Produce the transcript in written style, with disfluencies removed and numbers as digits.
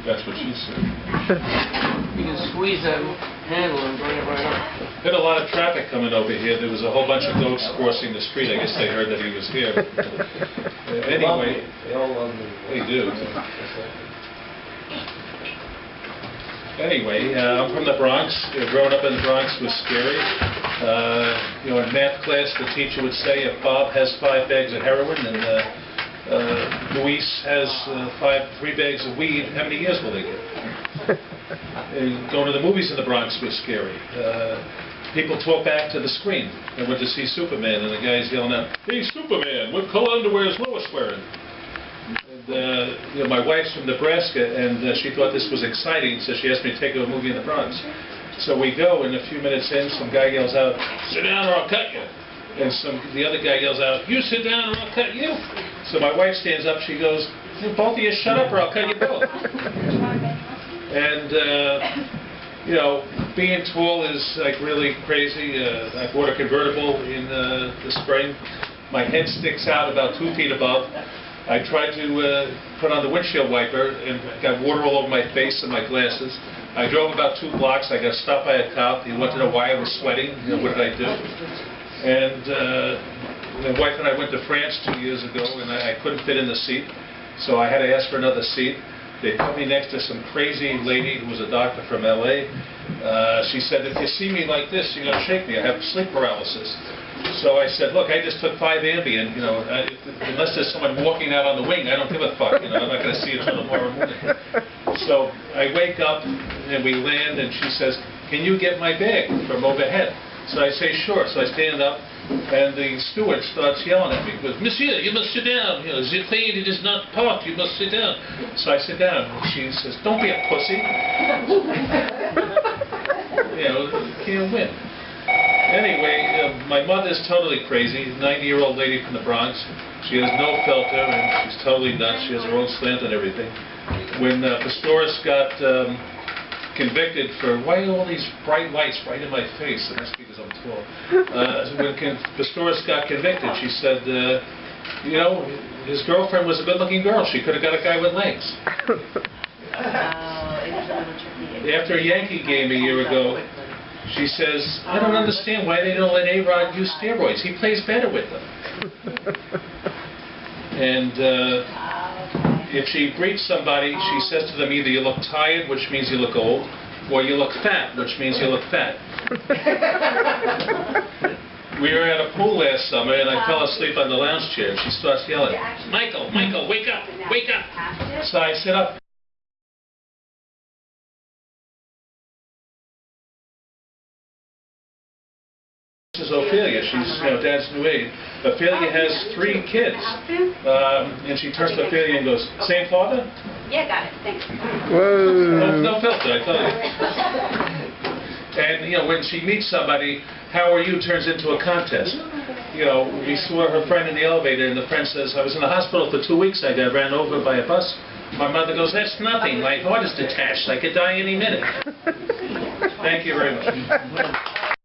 That's what she said. You can squeeze that handle and bring it right up. Had a lot of traffic coming over here. There was a whole bunch of goats crossing the street. I guess they heard that he was here. Anyway, They all love me. they do. Anyway, I'm from the Bronx. Growing up in the Bronx was scary. In math class, the teacher would say, if Bob has 5 bags of heroin and Luis has 3 bags of weed, how many years will they get? Going to the movies in the Bronx was scary. People talk back to the screen. I went to see Superman, and the guy's yelling out, "Hey, Superman, what color underwear is Lois wearing?" And, my wife's from Nebraska, and she thought this was exciting, so she asked me to take her to a movie in the Bronx. So we go, and a few minutes in, some guy yells out, "Sit down or I'll cut you." And the other guy yells out, "You sit down or I'll cut you." So my wife stands up, she goes, "Both of you shut up or I'll cut you both." And, being tall is like really crazy. I bought a convertible in the spring. My head sticks out about 2 feet above. I tried to put on the windshield wiper and got water all over my face and my glasses. I drove about 2 blocks. I got stopped by a cop. He wanted to know why I was sweating. What did I do? And my wife and I went to France 2 years ago, and I couldn't fit in the seat, so I had to ask for another seat. They put me next to some crazy lady who was a doctor from L.A. She said, "If you see me like this, you're going to shake me. I have sleep paralysis." So I said, "Look, I just took 5 Ambien. Unless there's someone walking out on the wing, I don't give a fuck. I'm not going to see you until tomorrow morning." So I wake up and we land, and she says, "Can you get my bag from overhead?" So I say, "Sure." So I stand up, and the steward starts yelling at me. He goes, "Monsieur, you must sit down. The plane it is not parked. You must sit down." So I sit down. And she says, "Don't be a pussy. Can't win." Anyway, my mother's totally crazy. 90-year-old lady from the Bronx. She has no filter, and she's totally nuts. She has her own slant and everything. When Pistorius got convicted for, why all these bright lights right in my face? It must be because I'm tall. When Pistorius got convicted, she said, his girlfriend was a good-looking girl. She could have got a guy with legs. It was a little tricky. After a Yankee game a year ago, she says, "I don't understand why they don't let A-Rod use steroids. He plays better with them." And if she greets somebody, she says to them either you look tired, which means you look old, or you look fat, which means you look fat. We were at a pool last summer, and I fell asleep on the lounge chair. She starts yelling, Michael, wake up, wake up." So I sit up. This is Ophelia. She's Dad's new aide. Ophelia has 3 kids. And she turns to Ophelia and goes, "Same father?" Yeah, got it. Thanks. Whoa. No filter, I tell you. And, when she meets somebody, "How are you?" turns into a contest. We saw her friend in the elevator, and the friend says, "I was in the hospital for 2 weeks. I got ran over by a bus." My mother goes, "That's nothing. My heart is detached. I could die any minute." Thank you very much.